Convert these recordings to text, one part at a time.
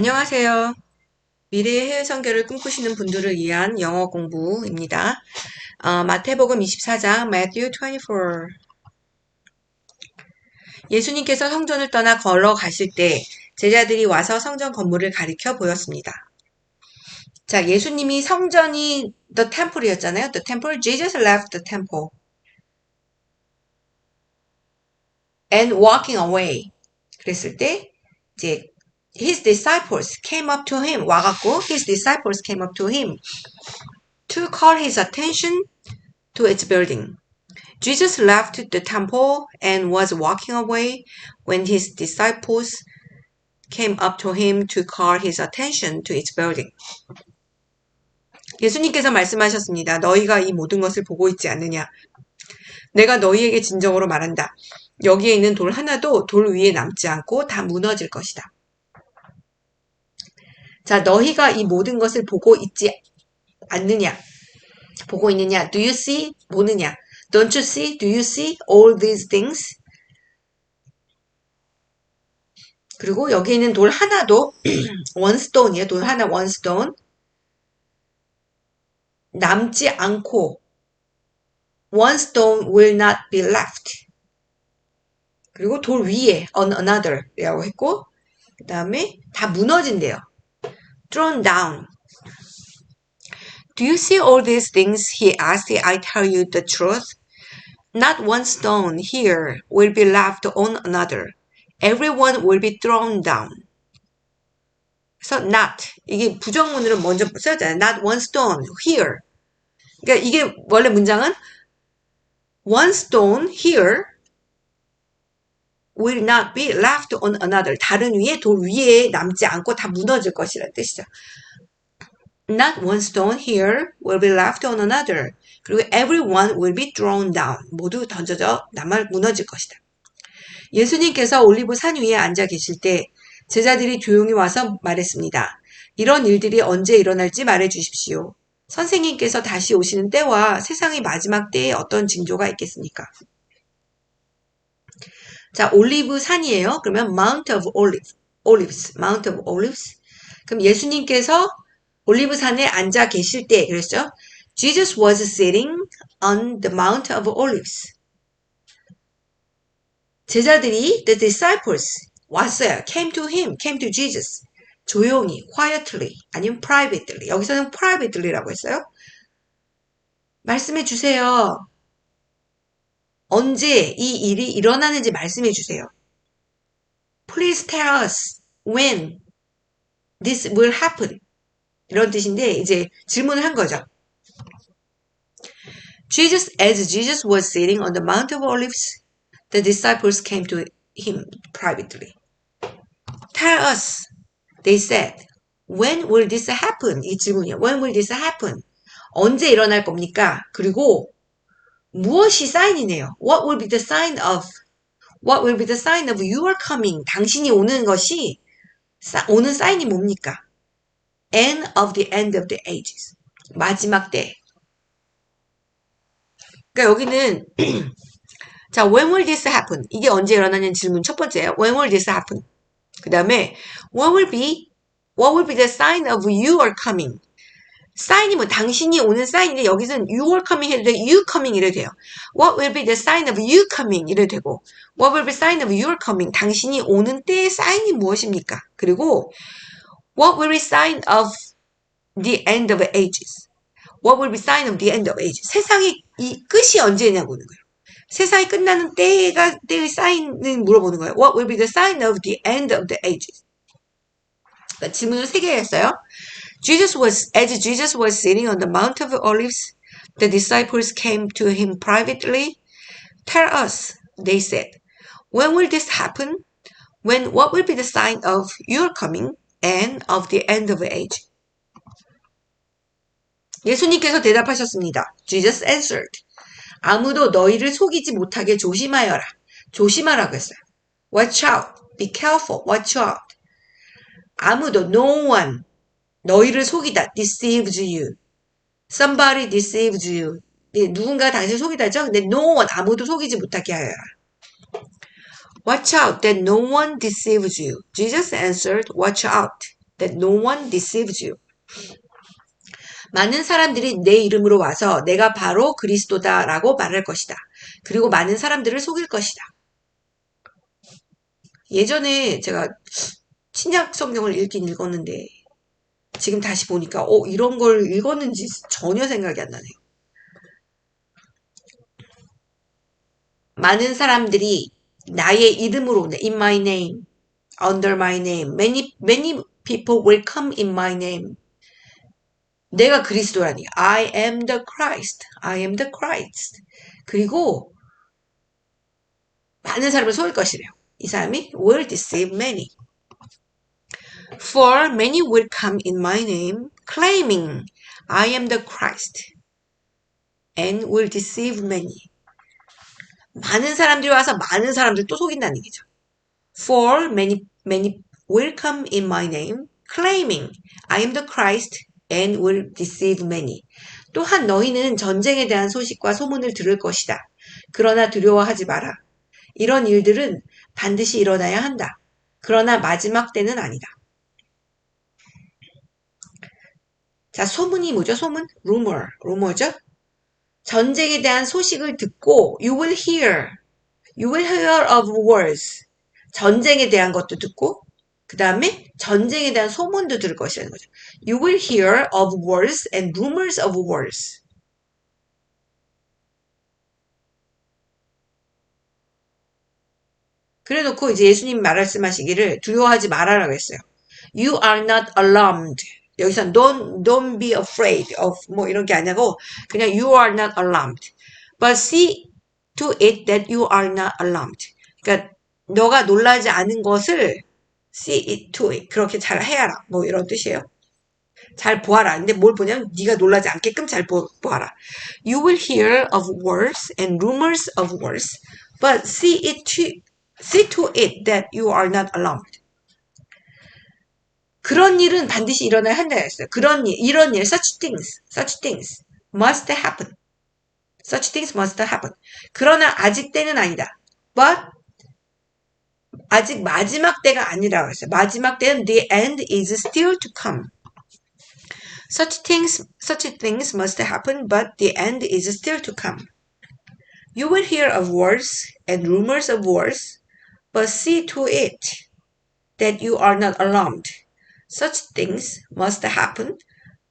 안녕하세요. 미래의 해외 선교를 꿈꾸시는 분들을 위한 영어 공부입니다. 마태복음 24장 Matthew 24. 예수님께서 성전을 떠나 걸어가실 때 제자들이 와서 성전 건물을 가리켜 보였습니다. 자, 예수님이 성전이 the temple이었잖아요. The temple, Jesus left the temple and walking away. 그랬을 때 이제 his disciples came up to him. 와갖고 his disciples came up to him to call his attention to its building. Jesus left the temple and was walking away when his disciples came up to him to call his attention to its building. 예수님께서 말씀하셨습니다. 너희가 이 모든 것을 보고 있지 않느냐? 내가 너희에게 진정으로 말한다. 여기에 있는 돌 하나도 돌 위에 남지 않고 다 무너질 것이다. 자, 너희가 이 모든 것을 보고 있지 않느냐? 보고 있느냐? Do you see? 보느냐? Don't you see? Do you see all these things? 그리고 여기 있는 돌 하나도 one stone이에요. 돌 하나 one stone 남지 않고 one stone will not be left. 그리고 돌 위에 on another이라고 했고 그 다음에 다 무너진대요. thrown down. Do you see all these things? He asked. I tell you the truth. Not one stone here will be left on another. Everyone will be thrown down. 그래서 not 이게 부정문으로 먼저 써잖아요. Not one stone here. 그러니까 이게 원래 문장은 one stone here will not be left on another. 다른 위에 돌 위에 남지 않고 다 무너질 것이라는 뜻이죠. Not one stone here will be left on another. 그리고 everyone will be thrown down. 모두 던져져 남아 무너질 것이다. 예수님께서 올리브 산 위에 앉아 계실 때 제자들이 조용히 와서 말했습니다. 이런 일들이 언제 일어날지 말해 주십시오. 선생님께서 다시 오시는 때와 세상의 마지막 때에 어떤 징조가 있겠습니까? 자, 올리브 산이에요. 그러면 Mount of Olives, Mount of Olives. 그럼 예수님께서 올리브 산에 앉아 계실 때 그랬죠? Jesus was sitting on the Mount of Olives. 제자들이 the disciples 왔어요. came to him, came to Jesus. 조용히, quietly, 아니면 privately. 여기서는 privately라고 했어요. 말씀해 주세요. 언제 이 일이 일어나는지 말씀해 주세요. Please tell us when this will happen. 이런 뜻인데 이제 질문을 한 거죠. As Jesus was sitting on the Mount of Olives, the disciples came to him privately. Tell us, they said. When will this happen? 이 질문이에요. When will this happen? 언제 일어날 겁니까? 그리고 무엇이 사인이네요. What will be the sign of your coming? 당신이 오는 것이 오는 사인이 뭡니까? And of the end of the ages. 마지막 때. 그러니까 여기는 자, when will this happen? 이게 언제 일어나냐는 질문 첫 번째예요. When will this happen? 그 다음에 what will be the sign of your coming? 사인이 뭐 당신이 오는 사인인데 여기서는 your coming 해도 되고 you coming 이래도 돼요. What will be the sign of you coming 이래도 되고 What will be the sign of your coming? 당신이 오는 때의 사인이 무엇입니까? 그리고 What will be the sign of the end of ages? What will be the sign of the end of ages? 세상의 이 끝이 언제냐고 하는 거예요. 세상이 끝나는 때의 사인을 물어보는 거예요. What will be the sign of the end of the ages? 그러니까 질문을 3개 했어요. As Jesus was sitting on the Mount of Olives, the disciples came to him privately. Tell us, they said, when will this happen? What will be the sign of your coming and of the end of the age? 예수님께서 대답하셨습니다. Jesus answered. 아무도 너희를 속이지 못하게 조심하여라. 조심하라고 했어요. Watch out. Be careful. Watch out. 아무도, no one, 너희를 속이다. deceives you. Somebody deceives you. 누군가 당신을 속이다죠? 근데 no one, 아무도 속이지 못하게 하여라. Watch out that no one deceives you. Jesus answered, watch out. that no one deceives you. 많은 사람들이 내 이름으로 와서 내가 바로 그리스도다라고 말할 것이다. 그리고 많은 사람들을 속일 것이다. 예전에 제가 신약 성경을 읽긴 읽었는데 지금 다시 보니까 이런 걸 읽었는지 전혀 생각이 안 나네요. 많은 사람들이 나의 이름으로 in my name, under my name, many people will come in my name. 내가 그리스도라니. I am the Christ. I am the Christ. 그리고 많은 사람을 속일 것이래요. 이 사람이 will deceive many. For many will come in my name, claiming I am the Christ, and will deceive many. 많은 사람들이 와서 많은 사람들 또 속인다는 얘기죠. For many will come in my name, claiming I am the Christ, and will deceive many. 또한 너희는 전쟁에 대한 소식과 소문을 들을 것이다. 그러나 두려워하지 마라. 이런 일들은 반드시 일어나야 한다. 그러나 마지막 때는 아니다. 자, 소문이 뭐죠? 소문? 루머죠? 전쟁에 대한 소식을 듣고 you will hear of wars. 전쟁에 대한 것도 듣고 그 다음에 전쟁에 대한 소문도 들을 것이라는 거죠. You will hear of wars and rumors of wars. 그래놓고 이제 예수님 말씀하시기를 두려워하지 말아라고 했어요. You are not alarmed. 여기서 don't be afraid of 뭐 이런 게 아니고 그냥 you are not alarmed. But see to it that you are not alarmed. 그러니까 너가 놀라지 않은 것을 see it to it. 그렇게 잘 해야라. 뭐 이런 뜻이에요. 잘 보아라. 근데 뭘 보냐면 네가 놀라지 않게끔 잘 보아라. You will hear of wars and rumors of wars, but see to it that you are not alarmed. 그런 일은 반드시 일어나야 한다 했어요. 이런 일, such things must happen. Such things must happen. 그러나 아직 때는 아니다. But 아직 마지막 때가 아니라고 했어요. 마지막 때는 the end is still to come. Such things must happen, but the end is still to come. You will hear of wars and rumors of wars, but see to it that you are not alarmed. Such things must happen,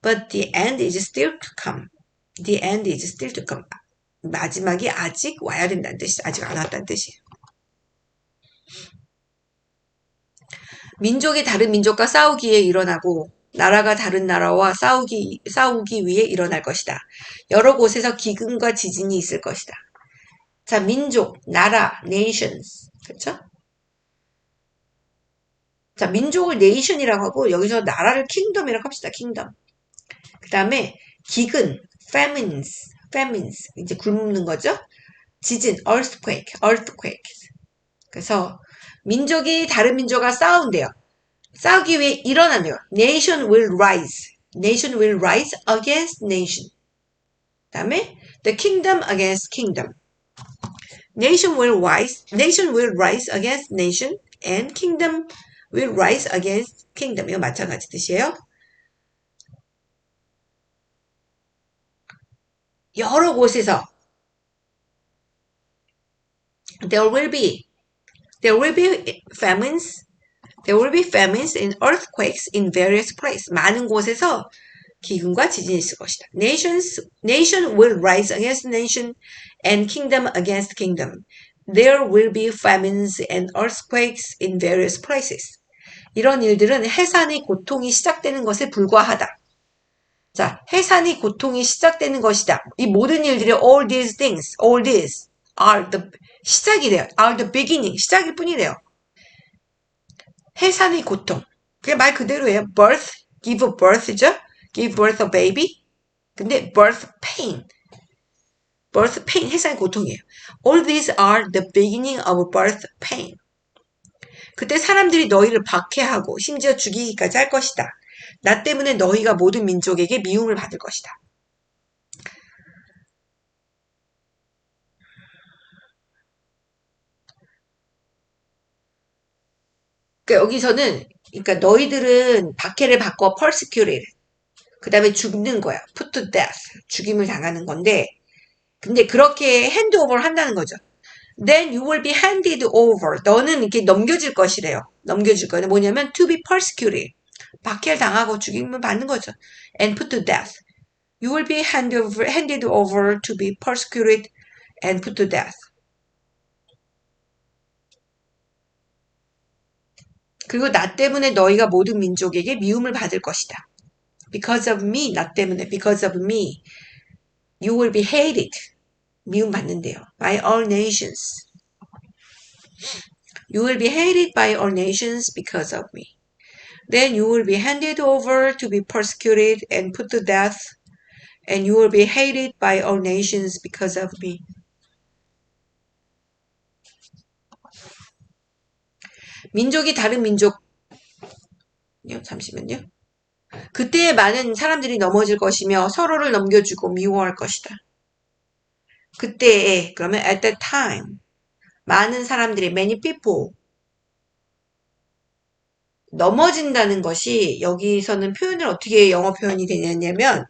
but the end is still to come. The end is still to come. 마지막이 아직 와야 된다는 뜻이죠. 아직 안 왔다는 뜻이에요. 민족이 다른 민족과 싸우기에 일어나고 나라가 다른 나라와 싸우기 위해 일어날 것이다. 여러 곳에서 기근과 지진이 있을 것이다. 자, 민족, 나라, nations. 그렇죠? 자, 민족을 nation이라고 하고 여기서 나라를 kingdom이라고 합시다. kingdom. 그 다음에 기근, famines. 이제 굶는 거죠. 지진, earthquake. 그래서 민족이 다른 민족과 싸운대요. 싸우기 위해 일어나네요. Nation will rise against nation. 그 다음에 the kingdom against kingdom. Nation will rise against nation and kingdom will rise against kingdom. 이거 마찬가지 뜻이에요. 여러 곳에서 there will be famines and earthquakes in various places. 많은 곳에서 기근과 지진이 있을 것이다. Nation will rise against nation and kingdom against kingdom. There will be famines and earthquakes in various places. 이런 일들은 해산의 고통이 시작되는 것에 불과하다. 자, 해산의 고통이 시작되는 것이다. 이 모든 일들이 all these are the 시작이래요. are the beginning. 시작일 뿐이래요. 해산의 고통. 그게 말 그대로예요. give birth죠. give birth a baby. 근데 birth pain, 해산의 고통이에요. All these are the beginning of birth pain. 그때 사람들이 너희를 박해하고 심지어 죽이기까지 할 것이다. 나 때문에 너희가 모든 민족에게 미움을 받을 것이다. 그러니까 여기서는 그러니까 너희들은 박해를 받고 persecuted. 그 다음에 죽는 거야. put to death. 죽임을 당하는 건데 근데 그렇게 핸드오버를 한다는 거죠. Then you will be handed over. 너는 이렇게 넘겨질 것이래요. 넘겨질 거는 뭐냐면 to be persecuted. 박해를 당하고 죽임을 받는 거죠. And put to death. You will be handed over to be persecuted and put to death. 그리고 나 때문에 너희가 모든 민족에게 미움을 받을 것이다. Because of me, 나 때문에, because of me, you will be hated. 미움 받는데요. By all nations. You will be hated by all nations because of me. Then you will be handed over to be persecuted and put to death, and you will be hated by all nations because of me. 민족이 다른 민족, 잠시만요. 그때에 많은 사람들이 넘어질 것이며 서로를 넘겨주고 미워할 것이다. 그때에, 그러면 at that time, 많은 사람들이, many people, 넘어진다는 것이 여기서는 표현을 어떻게 영어 표현이 되냐면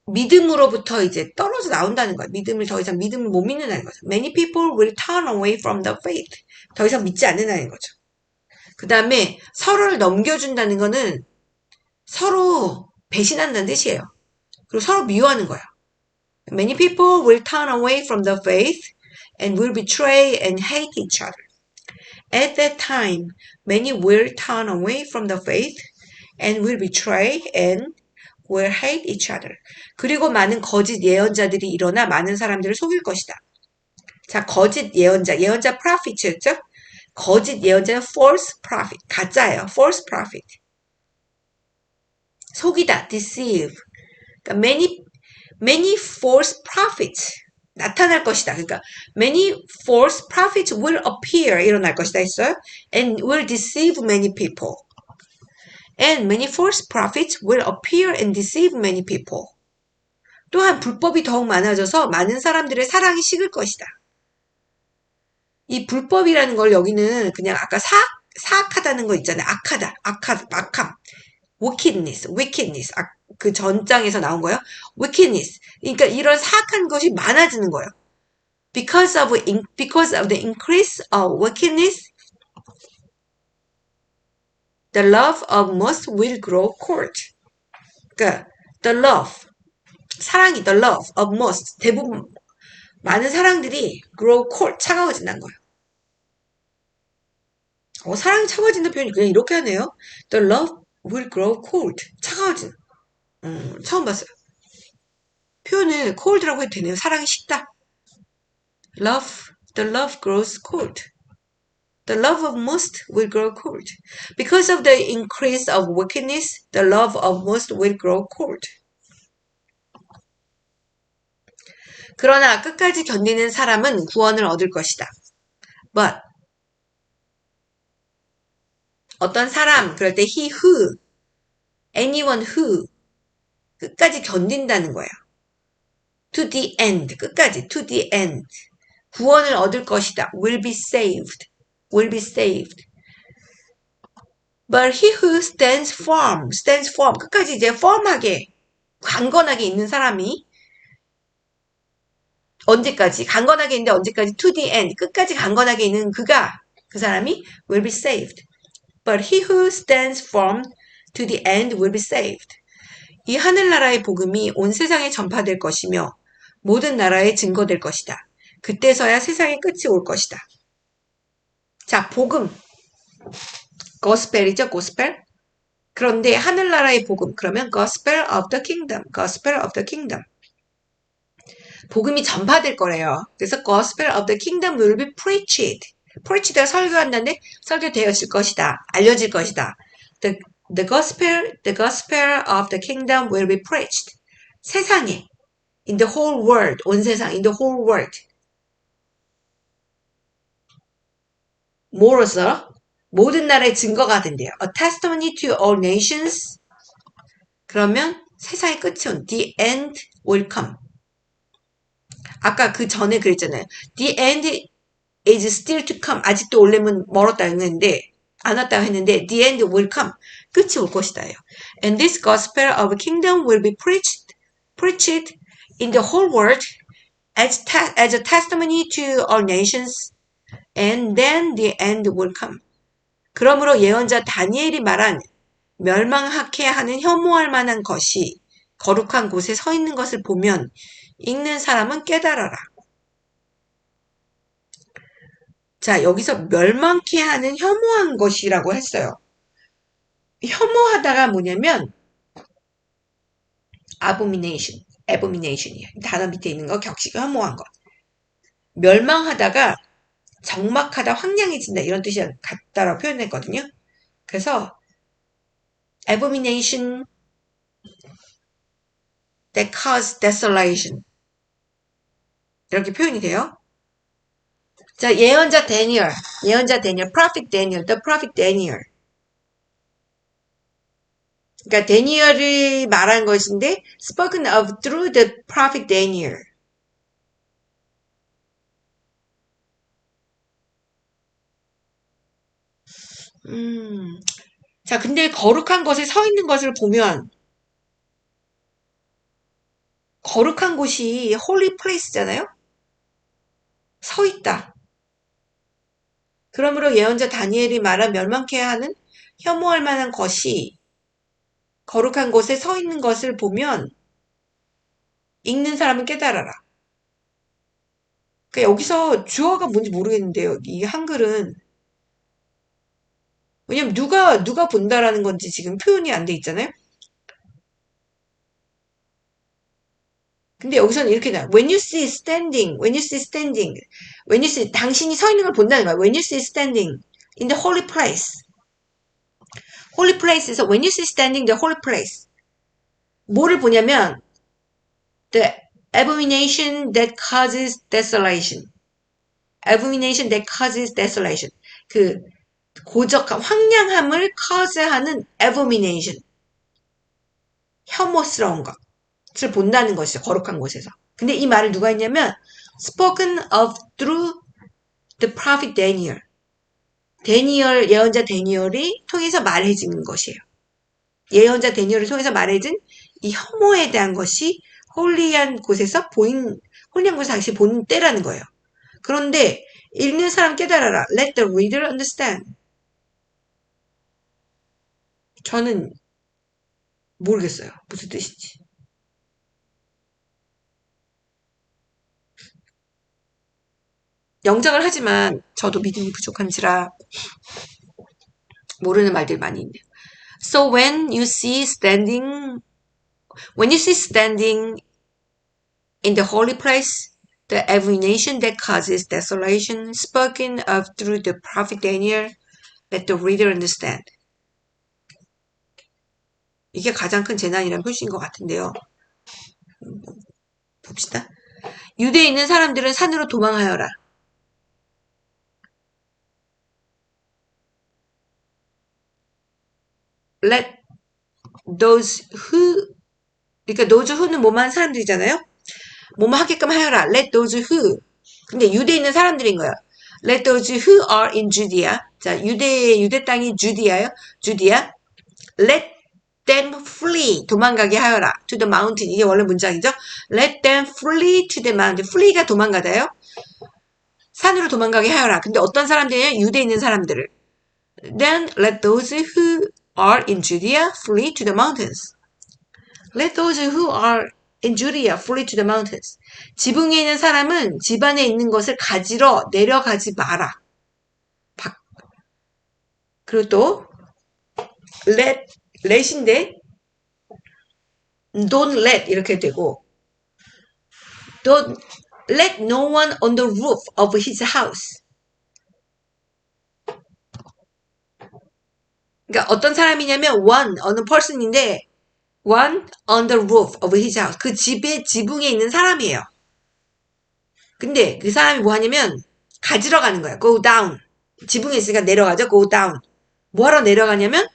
믿음으로부터 이제 떨어져 나온다는 거예요. 믿음을 더 이상 믿음을 못 믿는다는 거죠. Many people will turn away from the faith. 더 이상 믿지 않는다는 거죠. 그 다음에 서로를 넘겨준다는 거는 서로 배신한다는 뜻이에요. 그리고 서로 미워하는 거예요. Many people will turn away from the faith and will betray and hate each other. At that time, many will turn away from the faith and will betray and will hate each other. 그리고 많은 거짓 예언자들이 일어나 많은 사람들을 속일 것이다. 자, 거짓 예언자, 예언자 prophet였죠? 거짓 예언자는 false prophet, 가짜예요. false prophet. 속이다, deceive. 그러니까 many false prophets 나타날 것이다. 그러니까 many false prophets will appear 일어날 것이다 했어요. And will deceive many people. And many false prophets will appear and deceive many people. 또한 불법이 더욱 많아져서 많은 사람들의 사랑이 식을 것이다. 이 불법이라는 걸 여기는 그냥 아까 사악하다는 거 있잖아요. 악함. wickedness. 그 전장에서 나온 거예요. wickedness. 그러니까 이런 사악한 것이 많아지는 거예요. Because of the increase of wickedness, the love of most will grow cold. 그러니까 the love of most, 대부분 많은 사랑들이 grow cold, 차가워진다는 거예요. 사랑이 차가워진다는 표현이 그냥 이렇게 하네요. The love will grow cold, 차가워진. 처음 봤어요. 표현을 cold라고 해도 되네요. 사랑이 식다. The love grows cold. The love of most will grow cold. Because of the increase of wickedness, the love of most will grow cold. 그러나 끝까지 견디는 사람은 구원을 얻을 것이다. But 어떤 사람, 그럴 때 he who, anyone who 끝까지 견딘다는 거예요. To the end, 끝까지, to the end. 구원을 얻을 것이다. Will be saved. But he who stands firm, 끝까지 이제 firm하게, 강건하게 있는 사람이 언제까지? 강건하게 있는데 언제까지? To the end. 끝까지 강건하게 있는 그 사람이 will be saved. But he who stands firm to the end will be saved. 이 하늘나라의 복음이 온 세상에 전파될 것이며 모든 나라에 증거될 것이다. 그때서야 세상의 끝이 올 것이다. 자, 복음. gospel이죠, gospel. 그런데 하늘나라의 복음. 그러면 gospel of the kingdom. 복음이 전파될 거래요. 그래서 gospel of the kingdom will be preached. preached가 설교한다는데 설교되어질 것이다. 알려질 것이다. The gospel of the kingdom will be preached. 세상에 in the whole world, 온 세상, in the whole world. 뭐로써? 모든 나라의 증거가 된대요. A testimony to all nations. 그러면 세상의 끝이 온 the end will come. 아까 그 전에 그랬잖아요. The end is still to come. 아직도 올려면 멀었다 했는데 안 왔다고 했는데 the end will come. 끝이 올 것이다요. And this gospel of kingdom will be preached in the whole world as a testimony to all nations. And then the end will come. 그러므로 예언자 다니엘이 말한 멸망하게 하는 혐오할 만한 것이 거룩한 곳에 서 있는 것을 보면 읽는 사람은 깨달아라. 자, 여기서 멸망케 하는 혐오한 것이라고 했어요. 혐오하다가 뭐냐면 abomination이에요. 단어 밑에 있는 거 격식 혐오한 거. 멸망하다가 적막하다, 황량해진다 이런 뜻이 같다라고 표현했거든요. 그래서 abomination that cause desolation 이렇게 표현이 돼요. 자, 예언자 다니엘, prophet Daniel, the prophet Daniel. 그러니까 다니엘이 말한 것인데 spoken of through the prophet Daniel. 자, 근데 거룩한 것에 서 있는 것을 보면 거룩한 곳이 holy place잖아요? 서 있다. 그러므로 예언자 다니엘이 말한 멸망케 하는 혐오할 만한 것이 거룩한 곳에 서 있는 것을 보면 읽는 사람은 깨달아라. 그러니까 여기서 주어가 뭔지 모르겠는데요. 이 한글은 왜냐면 누가 본다라는 건지 지금 표현이 안 돼 있잖아요. 근데 여기서는 이렇게 나와요. When you see standing, 당신이 서 있는 걸 본다는 거야. When you see standing in the holy place. holy place에서 when you see standing in the holy place. 뭐를 보냐면 the abomination that causes desolation. abomination that causes desolation. 그 고적함, 황량함을 cause하는 abomination. 혐오스러운 것을 본다는 것이죠. 거룩한 곳에서. 근데 이 말을 누가 했냐면 spoken of through the prophet Daniel. 예언자 다니엘이 통해서 말해진 것이에요. 예언자 다니엘을 통해서 말해진 이 혐오에 대한 것이 홀리한 곳에서 홀리한 곳에서 당시 본 때라는 거예요. 그런데 읽는 사람 깨달아라. Let the reader understand. 저는 모르겠어요. 무슨 뜻인지. 영작을 하지만 저도 믿음이 부족한지라 모르는 말들이 많이 있네요. So when you see standing in the holy place, the abomination that causes desolation, spoken of through the prophet Daniel, let the reader understand. 이게 가장 큰 재난이라는 표시인 것 같은데요. 봅시다. 유대에 있는 사람들은 산으로 도망하여라. Let those who, 그러니까 those who는 뭐만 사람들이잖아요. 뭐뭐 하게끔 하여라. Let those who. 근데 유대에 있는 사람들인 거예요. Let those who are in Judea. 자, 유대 땅이 주디아요. Let them flee. 도망가게 하여라. To the mountain. 이게 원래 문장이죠. Let them flee to the mountain. flee가 도망가다요. 산으로 도망가게 하여라. 근데 어떤 사람들이냐? 유대에 있는 사람들을. Then let those who are in Judea flee to the mountains. Let those who are in Judea flee to the mountains. 지붕에 있는 사람은 집안에 있는 것을 가지러 내려가지 마라. 그리고 또 let인데 don't let 이렇게 되고 don't let no one on the roof of his house. 그러니까 어떤 사람이냐면 one 어느 person인데 one on the roof of his house. 그 집의 지붕에 있는 사람이에요. 근데 그 사람이 뭐 하냐면 가지러 가는 거야. Go down. 지붕에 있으니까 내려가죠. Go down. 뭐하러 내려가냐면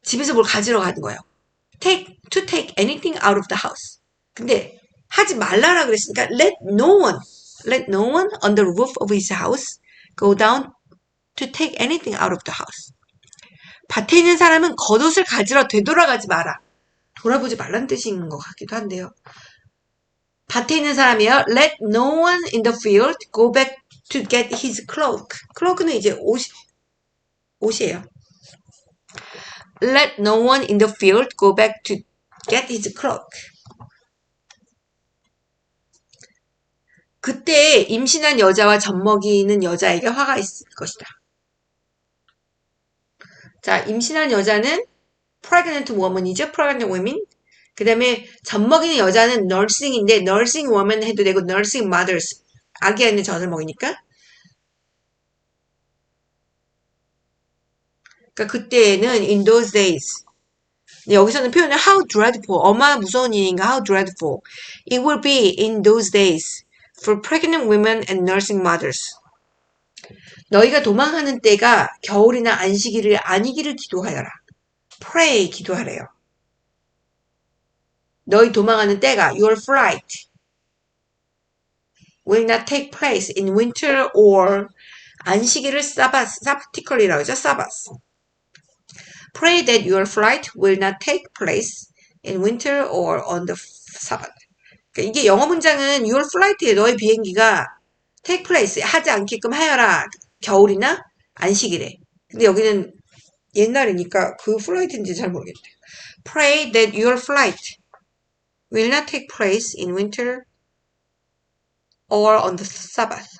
집에서 뭘 가지러 가는 거예요. To take anything out of the house. 근데 하지 말라라 그랬으니까 let no one. Let no one on the roof of his house go down to take anything out of the house. 밭에 있는 사람은 겉옷을 가지러 되돌아가지 마라. 돌아보지 말란 뜻인 것 같기도 한데요. 밭에 있는 사람이요. Let no one in the field go back to get his cloak. cloak는 이제 옷이에요. Let no one in the field go back to get his cloak. 그때 임신한 여자와 젖먹이는 여자에게 화가 있을 것이다. 자, 임신한 여자는 pregnant woman이죠. pregnant women. 그 다음에 젖먹이는 여자는 nursing인데 nursing woman 해도 되고 nursing mothers. 아기 안에 젖을 먹이니까. 그러니까 그때는 in those days. 여기서는 표현을 how dreadful. 얼마나 무서운 일인가. how dreadful. It will be in those days for pregnant women and nursing mothers. 너희가 도망하는 때가 겨울이나 안식일이 아니기를 기도하여라. pray 기도하래요. 너희 도망하는 때가 your flight will not take place in winter or 안식일을 sabbatical이라고 하죠. sabbath. Pray that your flight will not take place in winter or on the sabbath. 그러니까 이게 영어 문장은 your flight에 너의 비행기가 take place 하지 않게끔 하여라. 겨울이나 안식일에. 근데 여기는 옛날이니까 그 플라이트인지 잘 모르겠네요. Pray that your flight will not take place in winter or on the Sabbath.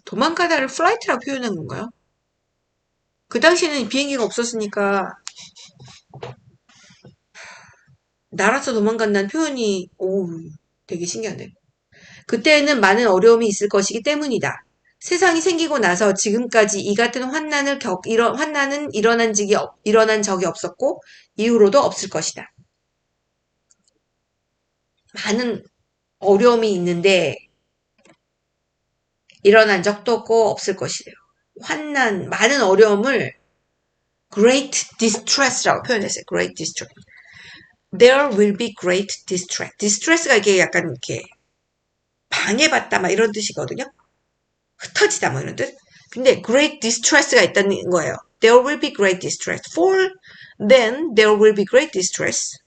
도망가다를 flight라고 표현한 건가요? 그 당시에는 비행기가 없었으니까 날아서 도망간다는 표현이 되게 신기하네요. 그때는 많은 어려움이 있을 것이기 때문이다. 세상이 생기고 나서 지금까지 이 같은 환난은 일어난 적이 없었고 이후로도 없을 것이다. 많은 어려움이 있는데 일어난 적도 없고 없을 것이래요. 많은 어려움을 great distress라고 표현했어요. great distress. There will be great distress. distress가 이게 약간 이렇게 방해받다 막 이런 뜻이거든요. 흩어지다 뭐 이런 뜻. 근데 great distress가 있다는 거예요. There will be great distress. For then there will be great distress.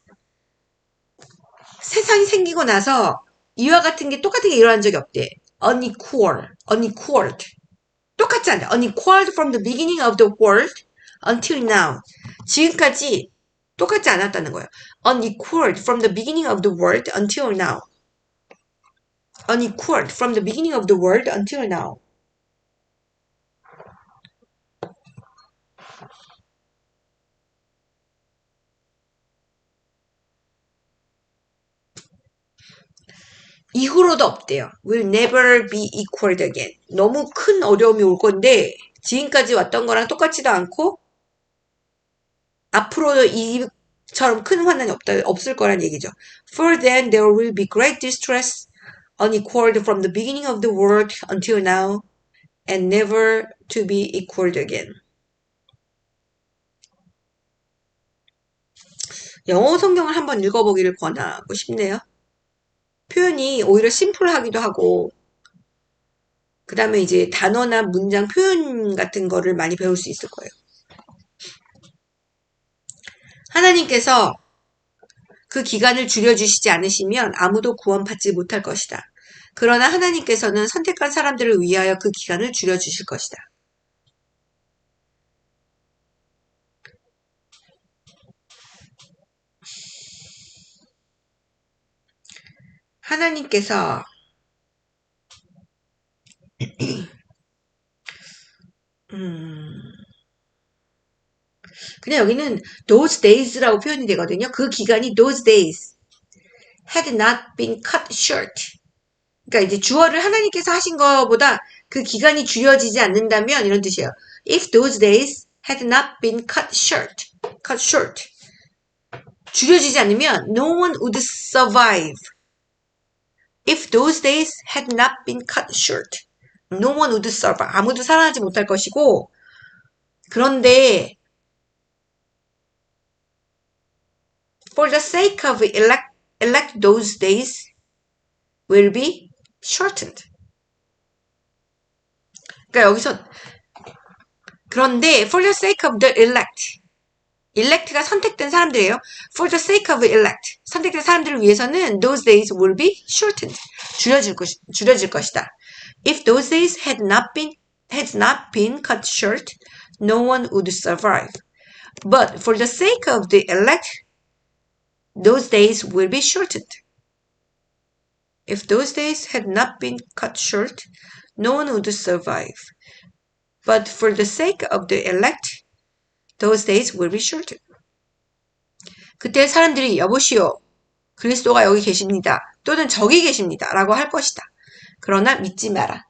세상이 생기고 나서 이와 같은 게 똑같은 게 일어난 적이 없대. unequaled. 똑같지 않다. unequaled from the beginning of the world until now. 지금까지 똑같지 않았다는 거예요. unequaled from the beginning of the world until now. unequaled from the beginning of the world until now. 이후로도 없대요. will never be equaled again. 너무 큰 어려움이 올 건데 지금까지 왔던 거랑 똑같지도 않고 앞으로도 이처럼 큰 환난이 없을 거란 얘기죠. For then there will be great distress unequaled from the beginning of the world until now and never to be equaled again. 영어 성경을 한번 읽어보기를 권하고 싶네요. 표현이 오히려 심플하기도 하고 그 다음에 이제 단어나 문장 표현 같은 거를 많이 배울 수 있을 거예요. 하나님께서 그 기간을 줄여주시지 않으시면 아무도 구원받지 못할 것이다. 그러나 하나님께서는 선택한 사람들을 위하여 그 기간을 줄여주실 것이다. 하나님께서 그냥 여기는 those days라고 표현이 되거든요. 그 기간이 those days had not been cut short. 그러니까 이제 주어를 하나님께서 하신 것보다 그 기간이 줄여지지 않는다면 이런 뜻이에요. If those days had not been cut short. 줄여지지 않으면 no one would survive. If those days had not been cut short. No one would survive. 아무도 살아나지 못할 것이고 그런데 For the sake of elect those days will be shortened. 그러니까 여기서 그런데 for the sake of the elect가 선택된 사람들이에요. For the sake of elect 선택된 사람들을 위해서는 those days will be shortened. 줄여질 것이다. If those days had not been cut short, no one would survive. But for the sake of the elect, those days will be shortened. If those days had not been cut short, no one would survive. But for the sake of the elect, those days will be shortened. 그때 사람들이 여보시오, 그리스도가 여기 계십니다. 또는 저기 계십니다. 라고 할 것이다. 그러나 믿지 마라.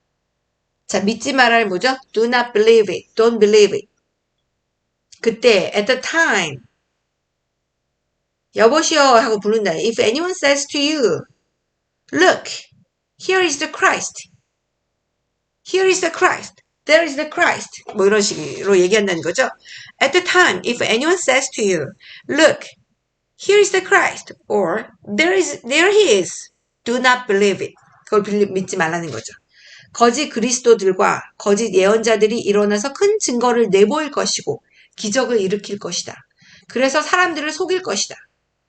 자, 믿지 마라는 뭐죠? Do not believe it. Don't believe it. 그때 at the time 여보시오 하고 부른다. If anyone says to you, look, here is the Christ. Here is the Christ. There is the Christ. 뭐 이런 식으로 얘기한다는 거죠. At the time, if anyone says to you, look, here is the Christ. Or there he is. Do not believe it. 그걸 믿지 말라는 거죠. 거짓 그리스도들과 거짓 예언자들이 일어나서 큰 증거를 내보일 것이고 기적을 일으킬 것이다. 그래서 사람들을 속일 것이다.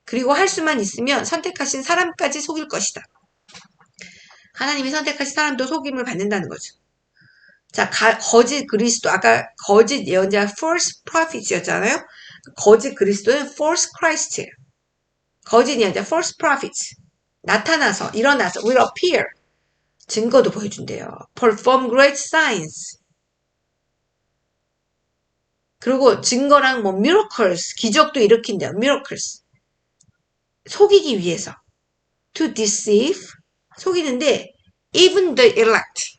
그리고 할 수만 있으면 선택하신 사람까지 속일 것이다. 하나님이 선택하신 사람도 속임을 받는다는 거죠. 자, 거짓 그리스도, 아까 거짓 예언자 false prophets였잖아요. 거짓 그리스도는 false Christ예요. 거짓 예언자 false prophets. 나타나서, 일어나서, will appear. 증거도 보여준대요. perform great signs. 그리고 증거랑 뭐 miracles, 기적도 일으킨대요. miracles. 속이기 위해서. to deceive, 속이는데 even the elect.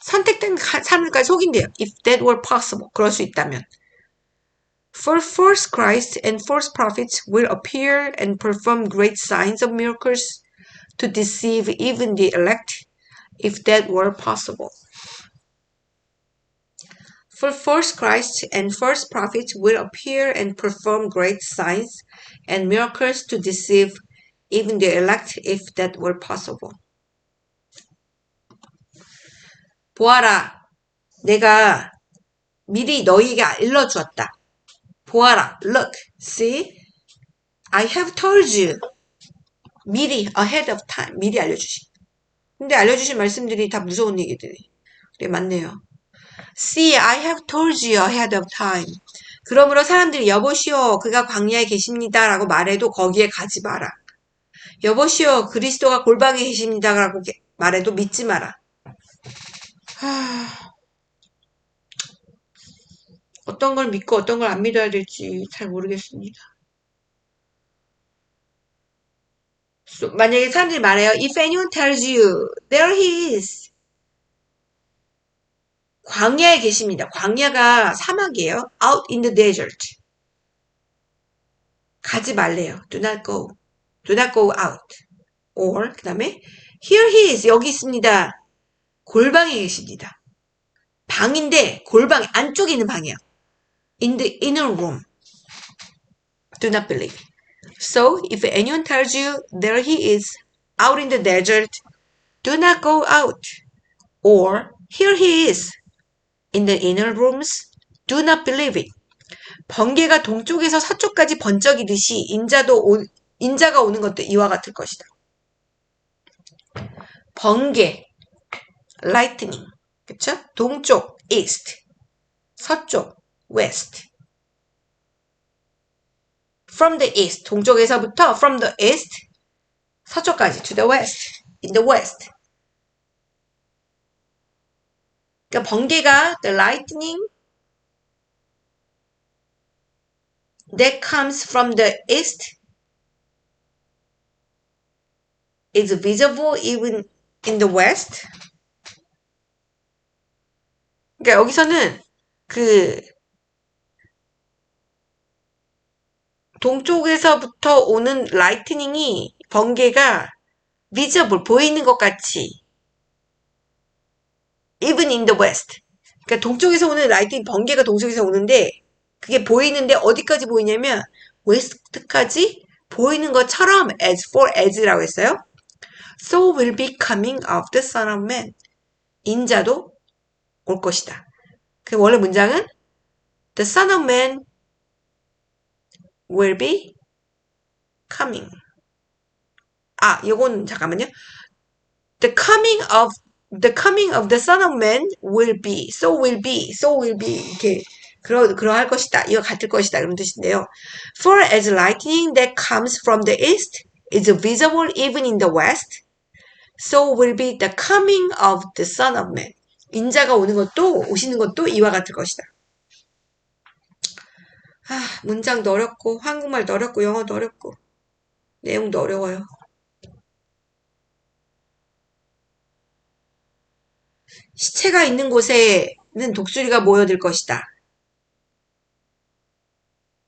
선택된 사람들까지 속인대요. If that were possible. 그럴 수 있다면. For false Christ and false prophets will appear and perform great signs of miracles to deceive even the elect, if that were possible. For false Christ and false prophets will appear and perform great signs and miracles to deceive even the elect, if that were possible. 보아라, 내가 미리 너희에게 일러주었다. 보아라, look, see, I have told you. 미리, ahead of time, 미리 알려주신. 근데 알려주신 말씀들이 다 무서운 얘기들이. 그래, 맞네요. See, I have told you ahead of time. 그러므로 사람들이 여보시오, 그가 광야에 계십니다. 라고 말해도 거기에 가지 마라. 여보시오, 그리스도가 골방에 계십니다. 라고 말해도 믿지 마라. 어떤 걸 믿고 어떤 걸 안 믿어야 될지 잘 모르겠습니다. 만약에 사람들이 말해요. If anyone tells you, there he is. 광야에 계십니다. 광야가 사막이에요. Out in the desert. 가지 말래요. Do not go. Do not go out. Or 그 다음에 Here he is. 여기 있습니다. 골방에 계십니다. 방인데 골방 안쪽에 있는 방이에요. In the inner room. Do not believe. So, if anyone tells you, there he is, out in the desert, do not go out. Or, here he is, in the inner rooms, do not believe it. 번개가 동쪽에서 서쪽까지 번쩍이듯이 인자가 오는 것도 이와 같을 것이다. 번개, lightning, 그쵸? 동쪽, east, 서쪽, west. From the east, 동쪽에서부터 from the east, 서쪽까지 to the west, in the west. 그러니까 번개가 the lightning that comes from the east is visible even in the west. 그러니까 여기서는 그 동쪽에서부터 오는 라이트닝이 번개가 visible 보이는 것 같이 even in the west. 그러니까 동쪽에서 오는 라이트닝 번개가 동쪽에서 오는데 그게 보이는데 어디까지 보이냐면 west까지 보이는 것처럼 as for as라고 했어요. So will be coming of the Son of Man. 인자도 올 것이다. 그 원래 문장은 The Son of Man will be coming. 요건 잠깐만요. The coming of the Son of Man will be. So will be. 이렇게 그러할 것이다. 이와 같을 것이다. 이런 뜻인데요. For as lightning that comes from the east is visible even in the west, so will be the coming of the Son of Man. 인자가 오시는 것도 이와 같을 것이다. 문장도 어렵고, 한국말도 어렵고, 영어도 어렵고, 내용도 어려워요. 시체가 있는 곳에는 독수리가 모여들 것이다.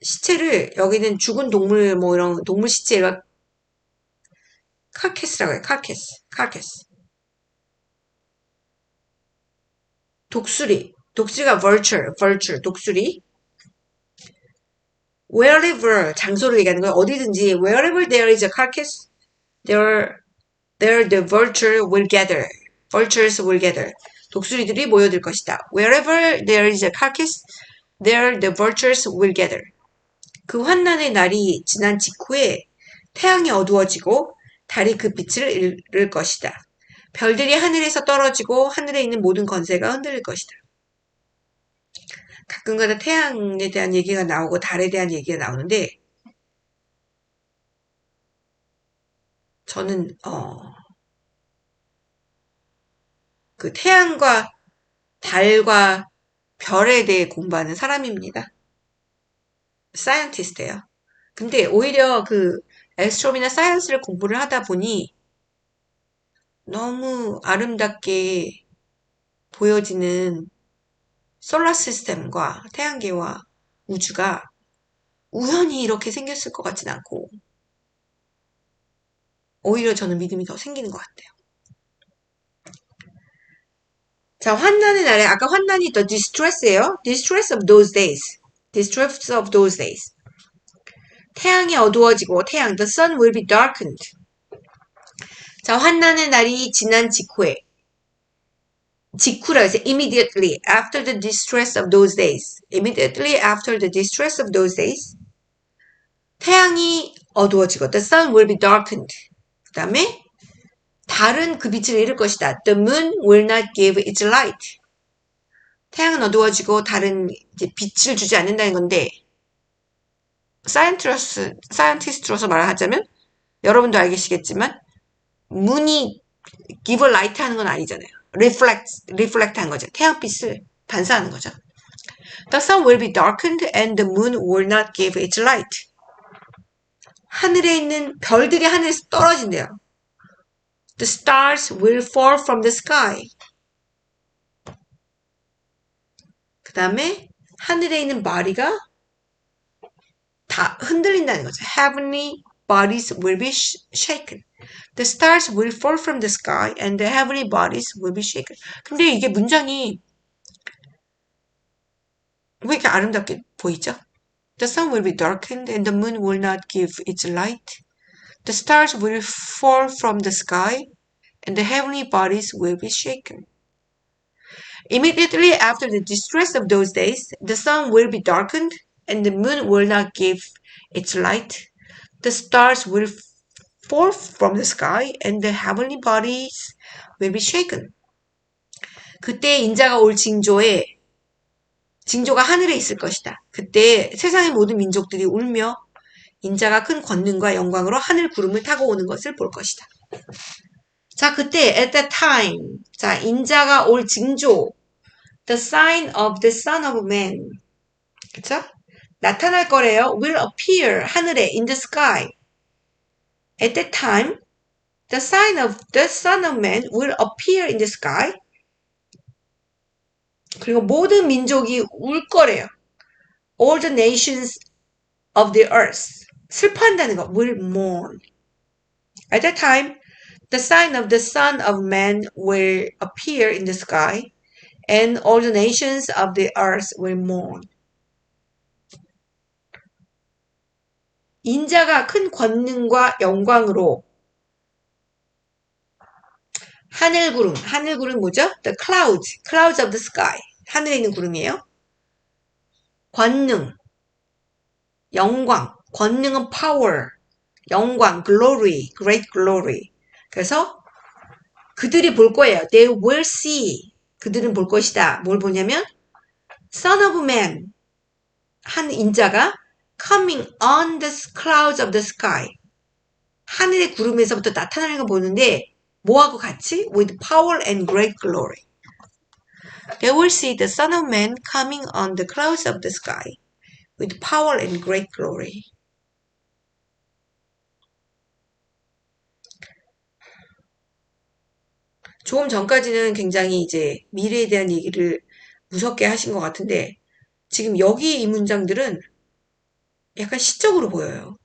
시체를, 여기는 죽은 동물, 이런 동물 시체가 카케스라고 해요. 카케스. 독수리가 vulture, 독수리. Wherever, 장소를 얘기하는 거예요. 어디든지, wherever there is a carcass, there the vulture will gather. Vultures will gather. 독수리들이 모여들 것이다. Wherever there is a carcass, there the vultures will gather. 그 환난의 날이 지난 직후에 태양이 어두워지고 달이 그 빛을 잃을 것이다. 별들이 하늘에서 떨어지고 하늘에 있는 모든 권세가 흔들릴 것이다. 가끔가다 태양에 대한 얘기가 나오고 달에 대한 얘기가 나오는데 저는 그 태양과 달과 별에 대해 공부하는 사람입니다. 사이언티스트예요. 근데 오히려 그 애스트로미나 사이언스를 공부를 하다 보니 너무 아름답게 보여지는 솔라 시스템과 태양계와 우주가 우연히 이렇게 생겼을 것 같진 않고 오히려 저는 믿음이 더 생기는 것 같아요. 자, 환난의 날에 아까 환난이 the distress예요. Distress of those days. Distress of those days. 태양이 어두워지고 the sun will be darkened. 자, 환난의 날이 지난 직후라 해서 immediately after the distress of those days. Immediately after the distress of those days. 태양이 어두워지고 the sun will be darkened. 그 다음에 달은 그 빛을 잃을 것이다. The moon will not give its light. 태양은 어두워지고 달은 이제 빛을 주지 않는다는 건데 사이언티스트로서 말하자면 여러분도 알겠시겠지만 문이 give a light 하는 건 아니잖아요. reflect 하는 거죠. 태양빛을 반사하는 거죠. The sun will be darkened and the moon will not give its light. 하늘에 있는 별들이 하늘에서 떨어진대요. The stars will fall from the sky. 그 다음에 하늘에 있는 마리가 다 흔들린다는 거죠. Heavenly bodies will be shaken. The stars will fall from the sky and the heavenly bodies will be shaken. 근데 이게 문장이 왜 이렇게 아름답게 보이죠? The sun will be darkened and the moon will not give its light. The stars will fall from the sky and the heavenly bodies will be shaken. Immediately after the distress of those days, the sun will be darkened and the moon will not give its light. The stars will fall from the sky and the heavenly bodies will be shaken. 그때 인자가 올 징조가 하늘에 있을 것이다. 그때 세상의 모든 민족들이 울며 인자가 큰 권능과 영광으로 하늘 구름을 타고 오는 것을 볼 것이다. 자, 그때 at that time, 자, 인자가 올 징조, the sign of the Son of Man, 그쵸? 나타날 거래요. will appear, 하늘에, in the sky. At that time, the sign of the Son of Man will appear in the sky. 그리고 모든 민족이 울 거래요. All the nations of the earth. 슬퍼한다는 거. will mourn. At that time, the sign of the Son of Man will appear in the sky, and all the nations of the earth will mourn. 인자가 큰 권능과 영광으로 하늘구름 뭐죠? The clouds of the sky. 하늘에 있는 구름이에요. 권능, 영광, 권능은 power, 영광, glory, great glory. 그래서 그들이 볼 거예요. They will see. 그들은 볼 것이다. 뭘 보냐면 Son of Man, 한 인자가 coming on the clouds of the sky. 하늘의 구름에서부터 나타나는 거 보는데 뭐하고 같이? With power and great glory. They will see the Son of Man coming on the clouds of the sky with power and great glory. 조금 전까지는 굉장히 이제 미래에 대한 얘기를 무섭게 하신 것 같은데 지금 여기 이 문장들은 약간 시적으로 보여요.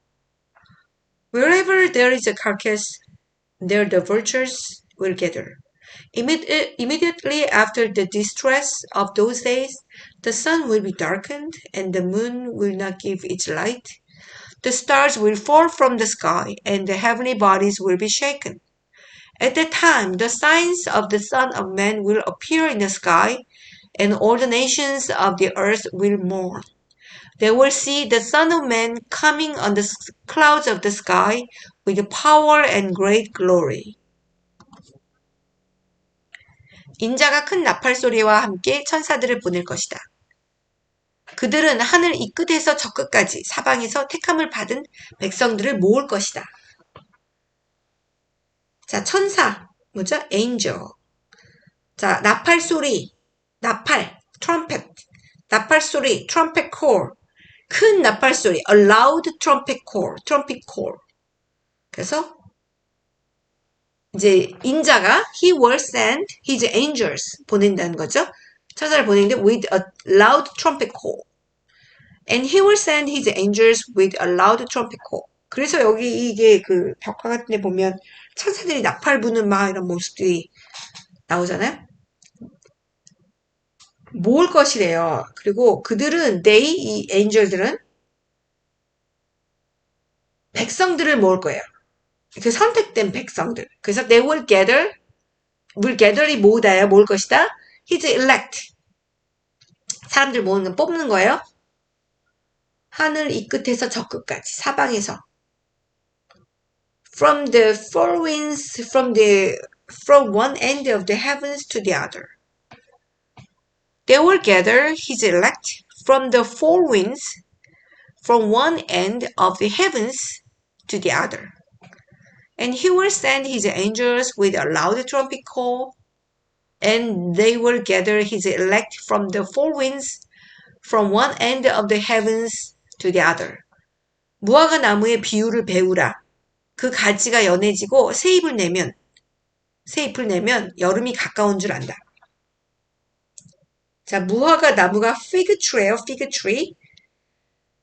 Wherever there is a carcass, there the vultures will gather. Immediately after the distress of those days, the sun will be darkened and the moon will not give its light. The stars will fall from the sky and the heavenly bodies will be shaken. At that time, the signs of the Son of Man will appear in the sky, and all the nations of the earth will mourn. They will see the Son of Man coming on the clouds of the sky with power and great glory. 인자가 큰 나팔 소리와 함께 천사들을 보낼 것이다. 그들은 하늘 이 끝에서 저 끝까지 사방에서 택함을 받은 백성들을 모을 것이다. 자, 천사, 뭐죠? angel. 자, 나팔 소리, 나팔, trumpet. 나팔 소리, trumpet call. 큰 나팔 소리, a loud trumpet call, trumpet call. 그래서 이제 인자가 he will send his angels 보낸다는 거죠. 천사를 보내는데 with a loud trumpet call. And he will send his angels with a loud trumpet call. 그래서 여기 이게 그 벽화 같은 데 보면 천사들이 나팔 부는 막 이런 모습들이 나오잖아요. 모을 것이래요. 그리고 그들은 이 엔젤들은 백성들을 모을 거예요. 그 선택된 백성들. 그래서 they will gather이 모으다예요. 모을 것이다. his elect. 사람들 모으는 건 뽑는 거예요. 하늘 이 끝에서 저 끝까지 사방에서 from the four winds from one end of the heavens to the other. They will gather his elect from the four winds from one end of the heavens to the other. And he will send his angels with a loud trumpet call, and they will gather his elect from the four winds from one end of the heavens to the other. 무화과 나무의 비유를 배우라. 그 가지가 연해지고 새 잎을 내면 여름이 가까운 줄 안다. 자, 무화과 나무가 fig tree예요. fig tree.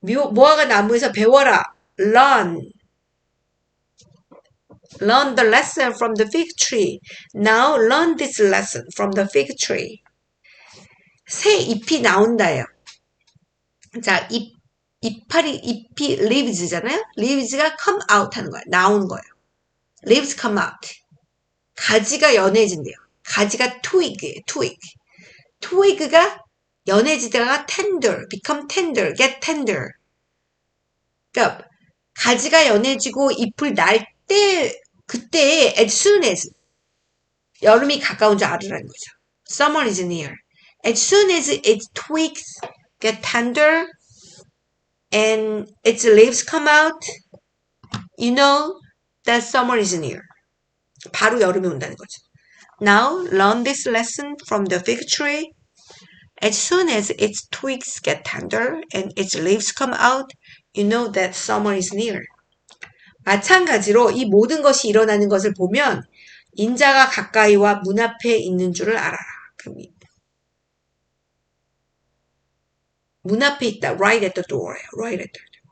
무화과 나무에서 배워라. Learn the lesson from the fig tree. Now learn this lesson from the fig tree. 새 잎이 나온다예요. 자, 잎이 leaves잖아요. leaves가 come out 하는 거예요. 나오는 거예요. leaves come out. 가지가 연해진대요. 가지가 twig이에요. twig가 연해지다가 tender, become tender, get tender. 그러니까 가지가 연해지고 잎을 날 때 그때 as soon as 여름이 가까운 줄 알으라는 거죠. Summer is near. As soon as its twigs get tender and its leaves come out, you know that summer is near. 바로 여름이 온다는 거죠. Now learn this lesson from the fig tree. As soon as its twigs get tender and its leaves come out, you know that summer is near. 마찬가지로 이 모든 것이 일어나는 것을 보면 인자가 가까이와 문 앞에 있는 줄을 알아라. 문 앞에 있다. Right at the door예요. Right at the door.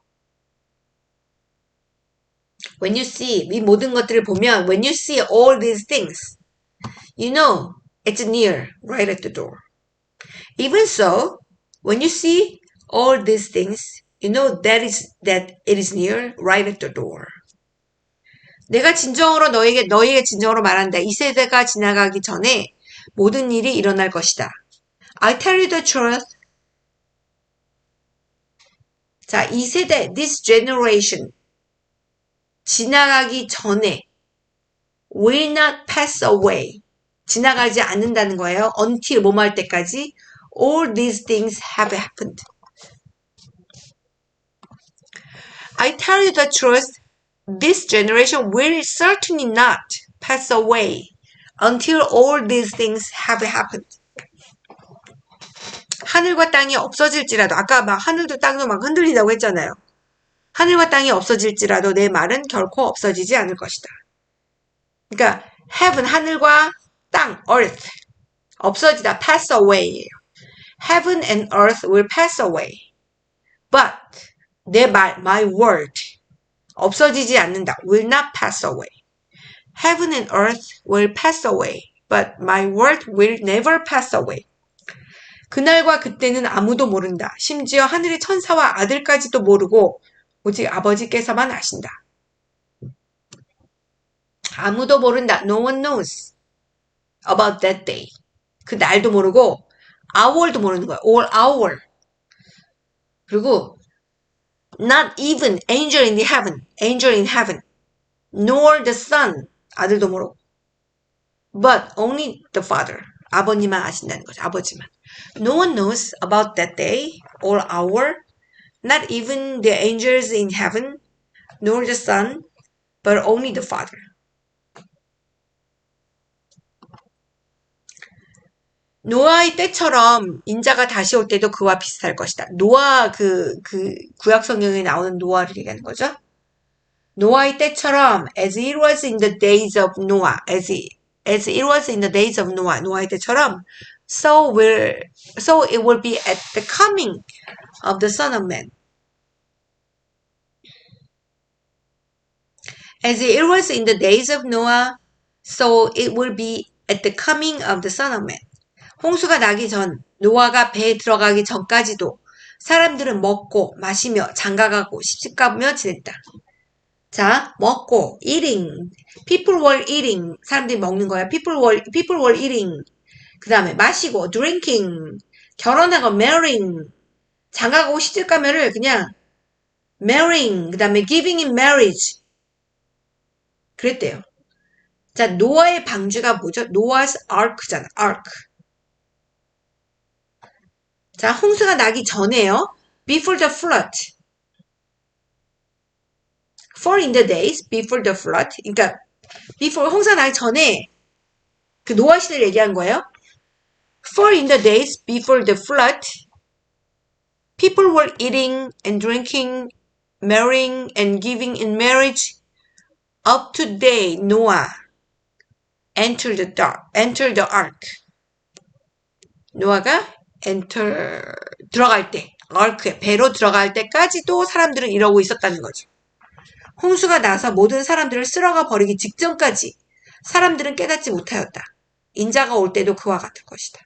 When you see 이 모든 것들을 보면 when you see all these things, you know it's near, right at the door. Even so, when you see all these things, You know that it is near, right at the door. 내가 진정으로 너에게 진정으로 말한다. 이 세대가 지나가기 전에 모든 일이 일어날 것이다. I tell you the truth. 자, 이 세대, this generation, 지나가기 전에 will not pass away. 지나가지 않는다는 거예요. until 뭐뭐 할 때까지 all these things have happened. I tell you the truth. This generation will certainly not pass away until all these things have happened. 하늘과 땅이 없어질지라도 아까 막 하늘도 땅도 막 흔들린다고 했잖아요. 하늘과 땅이 없어질지라도 내 말은 결코 없어지지 않을 것이다. 그러니까 heaven 하늘과 땅 earth 없어지다 pass away예요. Heaven and earth will pass away. But 내 말 my word 없어지지 않는다. will not pass away. Heaven and earth will pass away. But my word will never pass away. 그날과 그때는 아무도 모른다. 심지어 하늘의 천사와 아들까지도 모르고 오직 아버지께서만 아신다. 아무도 모른다. No one knows about that day. 그 날도 모르고 hour도 모르는 거야. or hour. 그리고 not even angel in heaven, nor the son, 아들도 모르고 but only the father, 아버님만 아신다는 거죠. 아버지만. No one knows about that day or hour, not even the angels in heaven, nor the son, but only the father. 노아의 때처럼 인자가 다시 올 때도 그와 비슷할 것이다. 노아 그 구약 성경에 나오는 노아를 얘기하는 거죠. 노아의 때처럼 as it was in the days of Noah, as it was in the days of Noah, 노아의 때처럼 so it will be at the coming of the Son of Man. As it was in the days of Noah, so it will be at the coming of the Son of Man. 홍수가 나기 전, 노아가 배에 들어가기 전까지도 사람들은 먹고 마시며 장가가고 시집가며 지냈다. 자, 먹고 eating, people were eating, 사람들이 먹는 거야. people were eating. 그 다음에 마시고 drinking, 결혼하고 marrying, 장가가고 시집가면을 그냥 marrying, 그 다음에 giving in marriage. 그랬대요. 자, 노아의 방주가 뭐죠? Noah's Ark잖아. Ark. 자, 홍수가 나기 전에요. Before the flood. For in the days before the flood. 그러니까 before 홍수가 나기 전에 그 노아 시대를 얘기한 거예요. For in the days before the flood, people were eating and drinking, marrying and giving in marriage. Up to day Noah entered the ark. 노아가 들어갈 때, ark에 배로 들어갈 때까지도 사람들은 이러고 있었다는 거죠. 홍수가 나서 모든 사람들을 쓸어가 버리기 직전까지 사람들은 깨닫지 못하였다. 인자가 올 때도 그와 같을 것이다.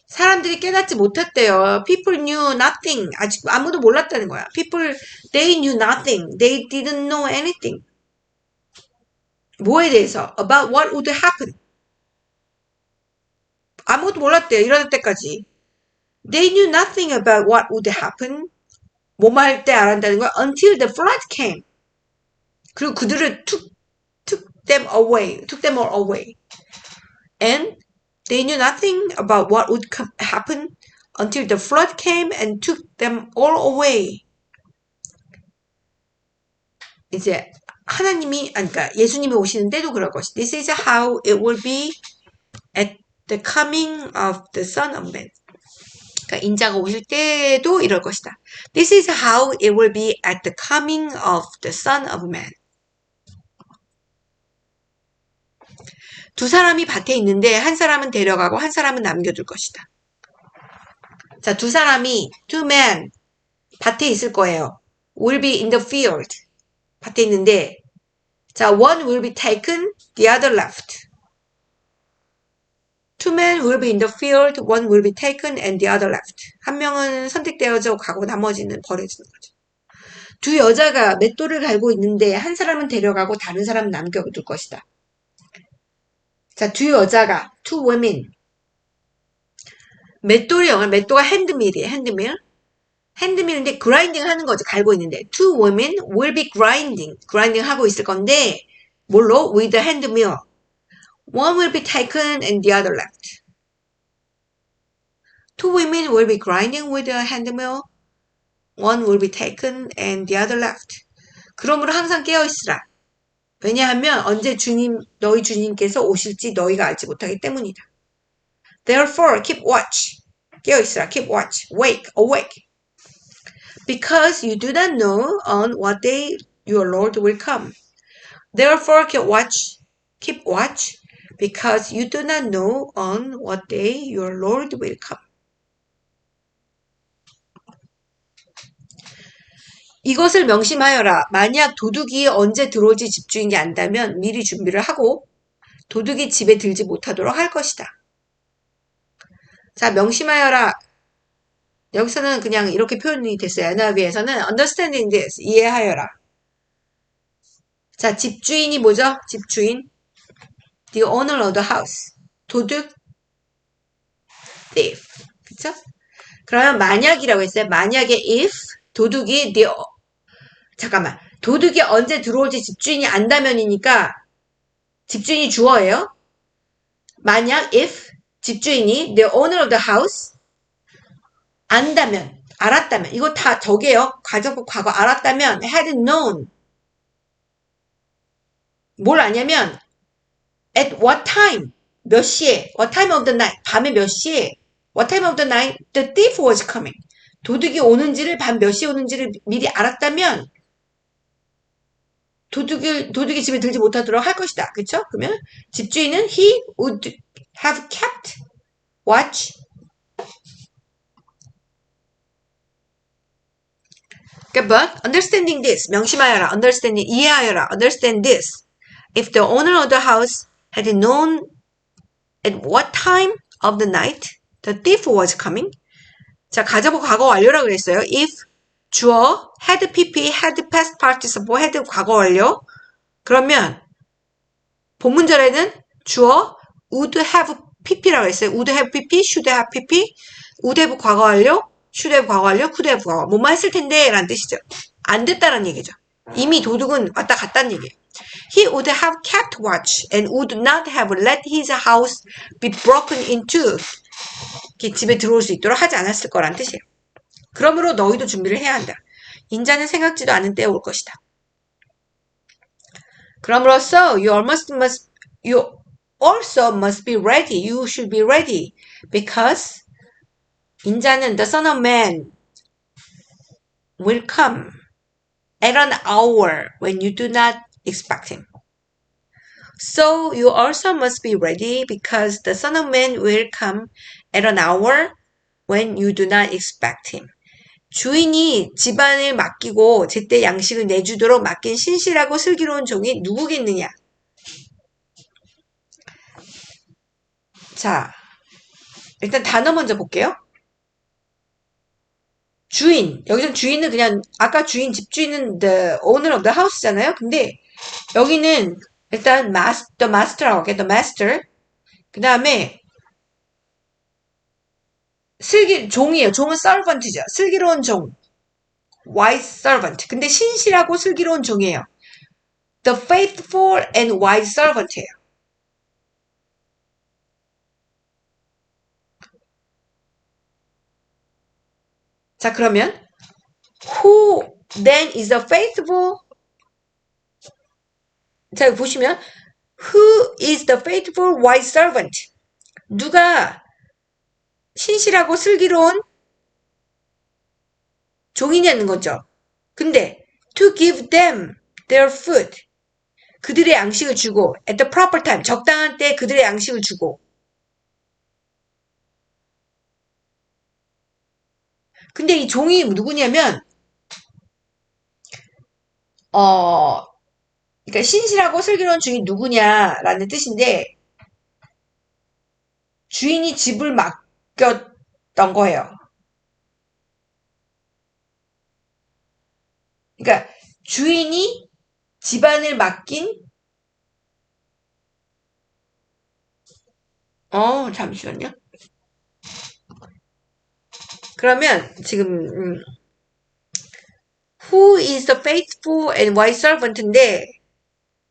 사람들이 깨닫지 못했대요. People knew nothing. 아직 아무도 몰랐다는 거야. They knew nothing. They didn't know anything. 뭐에 대해서? About what would happen. 아무것도 몰랐대요. 일어날 때까지. They knew nothing about what would happen. 뭐뭐 할 때 알았다는 거야. Until the flood came. 그리고 그들을 took them all away. And they knew nothing about what would happen until the flood came and took them all away. 이제 그러니까 예수님이 오시는 때도 그럴 것이다. This is how it will be at the coming of the Son of Man. 그러니까 인자가 오실 때도 이럴 것이다. This is how it will be at the coming of the Son of Man. 두 사람이 밭에 있는데 한 사람은 데려가고 한 사람은 남겨둘 것이다. 자, two men 밭에 있을 거예요. Will be in the field. 밭에 있는데 자, one will be taken, the other left. Two men will be in the field, one will be taken and the other left. 한 명은 선택되어져 가고 나머지는 버려지는 거죠. 두 여자가 맷돌을 갈고 있는데 한 사람은 데려가고 다른 사람은 남겨둘 것이다. 자, 두 여자가 two women. 맷돌이 영어 맷돌가 핸드밀이에요. 핸드밀. 핸드밀인데 그라인딩 하는 거죠. 갈고 있는데 two women will be grinding. 그라인딩 하고 있을 건데 뭘로? with the handmill. One will be taken and the other left. Two women will be grinding with a handmill. One will be taken and the other left. 그러므로 항상 깨어있으라. 왜냐하면 언제 너희 주님께서 오실지 너희가 알지 못하기 때문이다. Therefore, keep watch. 깨어있으라. Keep watch. Wake, awake. Because you do not know on what day your Lord will come. Therefore, keep watch. Keep watch. Because you do not know on what day your Lord will come. 이것을 명심하여라. 만약 도둑이 언제 들어올지 집주인이 안다면 미리 준비를 하고 도둑이 집에 들지 못하도록 할 것이다. 자, 명심하여라. 여기서는 그냥 이렇게 표현이 됐어요. NIV에서는 understanding this, 이해하여라. 자, 집주인이 뭐죠? 집주인. The owner of the house. 도둑. thief. 그쵸? 그러면 만약이라고 했어요. 만약에 if 도둑이 잠깐만. 도둑이 언제 들어올지 집주인이 안다면이니까 집주인이 주어예요. 만약 if 집주인이 the owner of the house 안다면 알았다면 이거 다 저게요. 가정법 과거 알았다면 had known 뭘 아냐면 at what time 몇 시에 what time of the night 밤에 몇 시에 what time of the night the thief was coming 도둑이 오는지를 밤 몇 시에 오는지를 미리 알았다면 도둑이 집에 들지 못하도록 할 것이다. 그쵸? 그러면 집주인은 he would have kept watch. But understanding this, 명심하여라. understanding, 이해하여라. understand this. If the owner of the house had known at what time of the night the thief was coming. 자, 가정법 과거 완료라고 그랬어요. If 주어 had pp, had past participle, had 과거 완료. 그러면 본문절에는 주어 would have pp라고 했어요. would have pp, should have pp, would have 과거 완료, should have 과거 완료, could have 과거. 뭐만 했을 텐데 라는 뜻이죠. 안 됐다는 얘기죠. 이미 도둑은 왔다 갔다는 얘기예요. He would have kept watch and would not have let his house be broken into. 집에 들어올 수 있도록 하지 않았을 거란 뜻이에요. 그러므로 너희도 준비를 해야 한다. 인자는 생각지도 않은 때에 올 것이다. 그러므로써 you also must be ready. You should be ready. Because 인자는 the Son of Man will come at an hour when you do not expect him. So you also must be ready because the Son of Man will come at an hour when you do not expect him. 주인이 집안을 맡기고 제때 양식을 내주도록 맡긴 신실하고 슬기로운 종이 누구겠느냐? 자, 일단 단어 먼저 볼게요. 주인. 여기서 주인은 그냥 아까 집주인은 the owner of the house잖아요. 근데 여기는 일단 the master라고 할게요. the master. 그 다음에 종이에요. 종은 servant이죠. 슬기로운 종. wise servant. 근데 신실하고 슬기로운 종이에요. The faithful and wise servant이에요. 자, 그러면 who then is the faithful? 자, 여기 보시면 who is the faithful wise servant? 누가 신실하고 슬기로운 종이냐는 거죠. 근데 to give them their food. 그들의 양식을 주고 at the proper time. 적당한 때 그들의 양식을 주고 근데 이 종이 누구냐면 그러니까 신실하고 슬기로운 종이 누구냐라는 뜻인데 주인이 집을 맡겼던 거예요. 그러니까 주인이 집안을 맡긴 잠시만요. 그러면 지금 who is the faithful and wise servant인데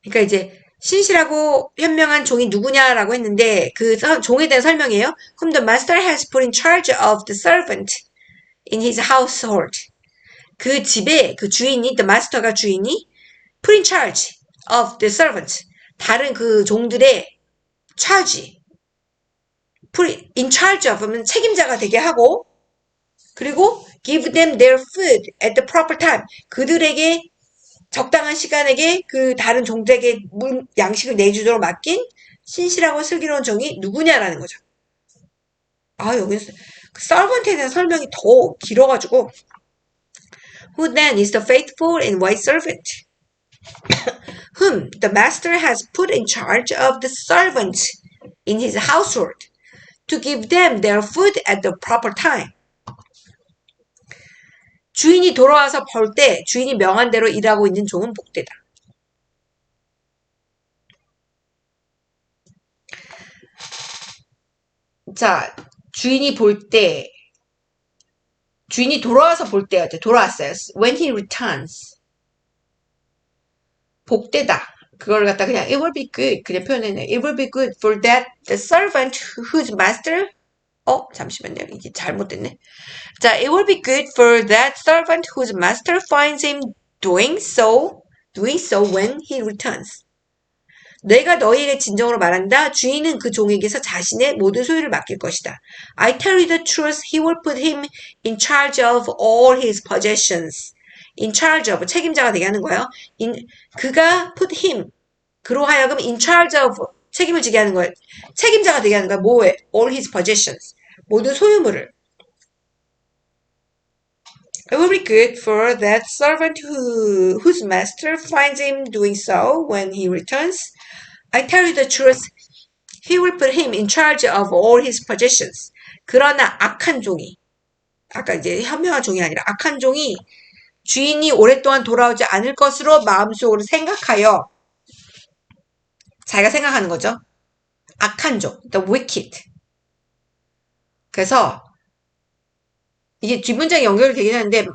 그러니까 이제 신실하고 현명한 종이 누구냐라고 했는데 그 종에 대한 설명이에요. Whom the master has put in charge of the servant in his household. 그 집에 그 주인이 the master가 주인이 put in charge of the servant 다른 그 종들의 charge put in charge of 하면 책임자가 되게 하고 그리고 give them their food at the proper time 그들에게 적당한 시간에게 그 다른 종들에게 양식을 내주도록 맡긴 신실하고 슬기로운 종이 누구냐라는 거죠. 여기서 servant에 대한 설명이 더 길어가지고 Who then is the faithful and wise servant? Whom the master has put in charge of the servants in his household to give them their food at the proper time. 주인이 돌아와서 벌 때 주인이 명한 대로 일하고 있는 종은 복되다. 자, 주인이 돌아와서 볼 때요. 돌아왔어요. When he returns. 복되다. 그걸 갖다 그냥 it will be good 그냥 표현했네. It will be good for that the servant whose master 잠시만요. 이게 잘못됐네. 자, it will be good for that servant whose master finds him doing so when he returns. 내가 너희에게 진정으로 말한다. 주인은 그 종에게서 자신의 모든 소유를 맡길 것이다. I tell you the truth, he will put him in charge of all his possessions. in charge of, 책임자가 되게 하는 거예요. 그가 put him, 그로 하여금 in charge of, 책임을 지게 하는 거예요. 책임자가 되게 하는 거야. 뭐에? all his possessions. 모든 소유물을. It will be good for that servant whose master finds him doing so when he returns. I tell you the truth, he will put him in charge of all his possessions. 그러나 악한 종이, 아까 이제 현명한 종이 아니라 악한 종이 주인이 오랫동안 돌아오지 않을 것으로 마음속으로 생각하여 자기가 생각하는 거죠. 악한 종, the wicked. 그래서 이게 뒷문장이 연결이 되긴 하는데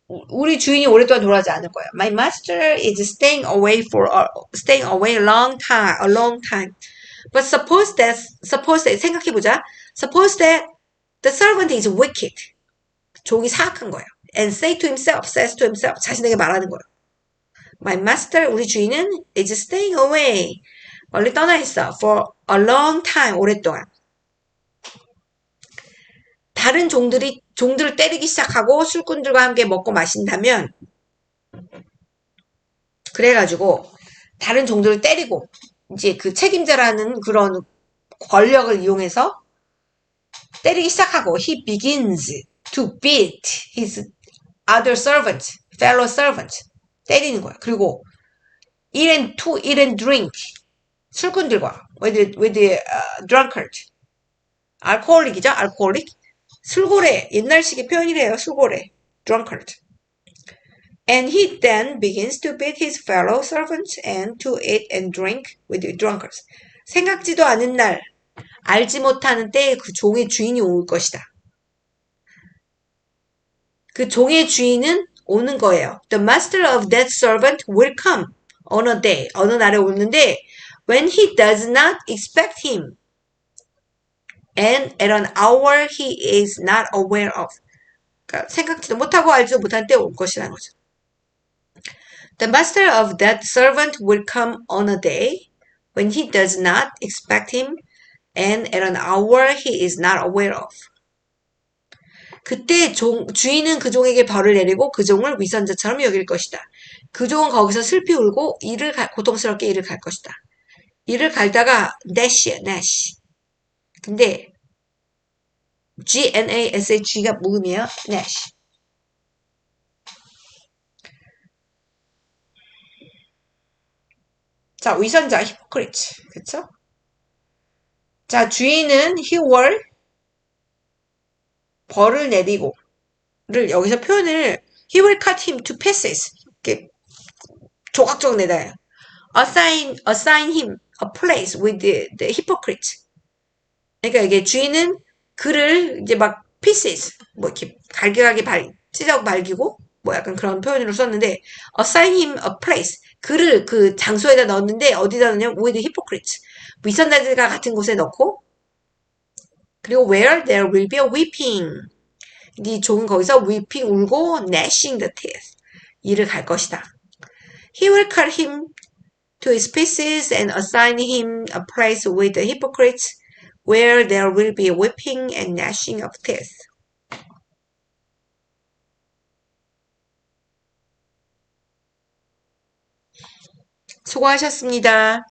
우리 주인이 오랫동안 돌아오지 않을 거예요. My master is staying away a long time. But suppose that 생각해보자. Suppose that the servant is wicked. 종이 사악한 거예요. And says to himself, 자신에게 말하는 거예요. My master, 우리 주인은 is staying away. 멀리 떠나 있어. For a long time, 오랫동안. 다른 종들을 때리기 시작하고 술꾼들과 함께 먹고 마신다면 그래가지고 다른 종들을 때리고 이제 그 책임자라는 그런 권력을 이용해서 때리기 시작하고 he begins to beat his other servant, fellow servant 때리는 거야. 그리고 eat and drink 술꾼들과 with the drunkard 알코올릭이죠. 알코올릭 술고래 옛날식의 표현이래요. 술고래 drunkard and he then begins to beat his fellow servants and to eat and drink with the drunkards 생각지도 않은 날 알지 못하는 때에 그 종의 주인이 올 것이다. 그 종의 주인은 오는 거예요. The master of that servant will come on a day. 어느 날에 오는데 when he does not expect him and at an hour he is not aware of. 그러니까 생각지도 못하고 알지도 못한 때 올 것이라는 거죠. The master of that servant will come on a day when he does not expect him and at an hour he is not aware of. 그때 주인은 그 종에게 벌을 내리고 그 종을 위선자처럼 여길 것이다. 그 종은 거기서 슬피 울고 고통스럽게 일을 갈 것이다. 일을 갈다가 Nash. 근데 Gnash가 모음이에요. Nash. 자, 위선자, hypocrite. 그쵸? 자, 주인은 he will 벌을 내리고를 여기서 표현을 he will cut him to pieces 이렇게 조각조각 내다요. assign him a place with the hypocrite. 그러니까 이게 주인은 그를 이제 막 pieces 뭐 이렇게 갈기갈기 찢어 발기고 뭐 약간 그런 표현으로 썼는데 assign him a place 그를 그 장소에다 넣었는데 어디다 넣냐면 with hypocrites 위선자들과 같은 곳에 넣고 그리고 where there will be a weeping 이 종은 거기서 weeping 울고 gnashing the teeth 이를 갈 것이다. He will cut him to his pieces and assign him a place with the hypocrites where there will be weeping and gnashing of teeth. 수고하셨습니다.